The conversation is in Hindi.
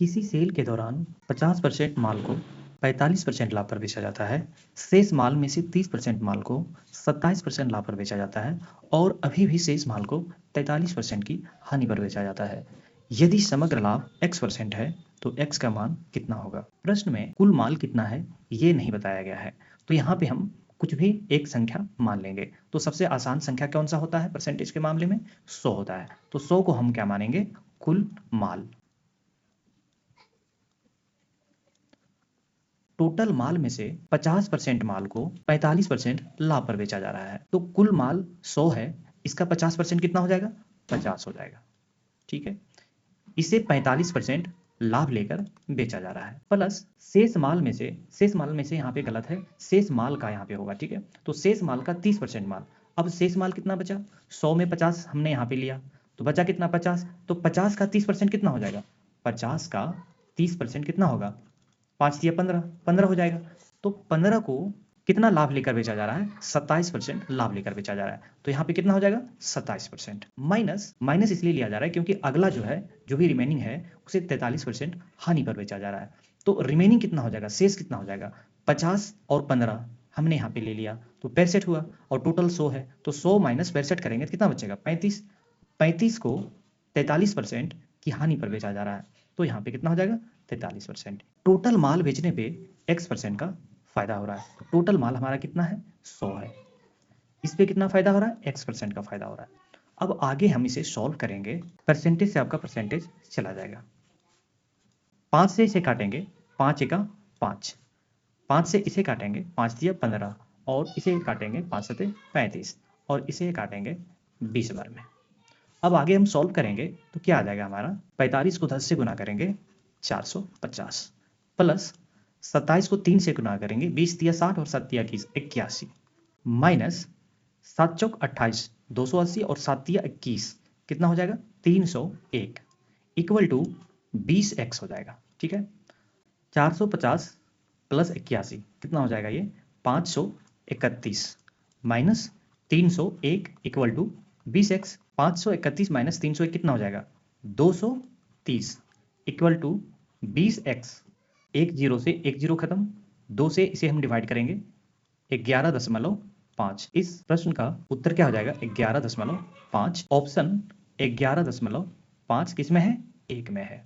किसी सेल के दौरान 50% माल को 45% लाभ पर बेचा जाता है, शेष माल में से 30% माल को 27% लाभ पर बेचा जाता है और अभी भी शेष माल को 43% की हानि पर बेचा जाता है। यदि समग्र लाभ x% है तो x का मान कितना होगा? प्रश्न में कुल माल कितना है ये नहीं बताया गया है, तो यहाँ पे हम कुछ भी एक संख्या मान लेंगे। तो सबसे आसान संख्या कौन सा होता है परसेंटेज के मामले में? 100 होता है। तो 100 को हम क्या मानेंगे? कुल माल। टोटल माल में से 50% माल को 45% लाभ पर बेचा जा रहा है, तो कुल माल 100 है, इसका 50% कितना हो जाएगा? 50 हो जाएगा। ठीक है, इसे 45% लाभ लेकर बेचा जा रहा है, प्लस शेष माल में से यहाँ पे गलत है, शेष माल का यहाँ पे होगा। ठीक है, तो शेष माल का 30% माल। अब शेष माल कितना बचा? 100 में 50 हमने यहाँ पे लिया, तो बचा कितना? 50। तो 50 का 30% कितना हो जाएगा? 50 का 30% कितना होगा? 5 दिया 15, 15 हो जाएगा। तो 15 को कितना लाभ लेकर बेचा जा रहा है? 27% लाभ लेकर बेचा जा रहा है, तो यहाँ पे कितना हो जाएगा? 27%। माइनस इसलिए लिया जा रहा है क्योंकि अगला जो है, जो भी रिमेनिंग है, उसे 43% हानि पर बेचा जा रहा है। तो रिमेनिंग कितना हो जाएगा? शेष कितना हो जाएगा? 50 और 15 हमने यहाँ पे ले लिया तो 65 हुआ, और टोटल 100 है, तो 100 माइनस 65 करेंगे तो कितना बचेगा? 35। 35 को 43% की हानि पर बेचा जा रहा है, तो यहाँ पे कितना हो जाएगा? 43%। टोटल माल बेचने पे x% का फायदा हो रहा है, तो टोटल माल हमारा कितना है? 100 है। इस पे कितना फायदा हो रहा है? x% का फायदा हो रहा है। अब आगे हम इसे सॉल्व करेंगे, परसेंटेज से आपका परसेंटेज चला जाएगा। 5 से इसे काटेंगे, 5 एका 5, 5 से इसे काटेंगे, 5 दिया 15, और इसे काटेंगे 5 सते 35, और इसे काटेंगे 20 बार में। अब आगे हम सॉल्व करेंगे तो क्या आ जाएगा हमारा? 45 को 10 से गुना करेंगे 450, प्लस 27 को 3 से गुना करेंगे, 20 दिया 60 और 7 दिया 81, माइनस 7 चौक 28, 280 और 7 दिया 21, कितना हो जाएगा? 301, इक्वल टू 20x हो जाएगा। ठीक है, 450 प्लस 81 कितना हो जाएगा? ये 531 minus 301 equal to 20x। 531 minus 301 कितना हो जाएगा? 230 इक्वल टू 20x। एक जीरो से एक जीरो खत्म, 2 से इसे हम डिवाइड करेंगे 11.5। इस प्रश्न का उत्तर क्या हो जाएगा? 11.5। ऑप्शन 11.5 किस में है? 1 में है।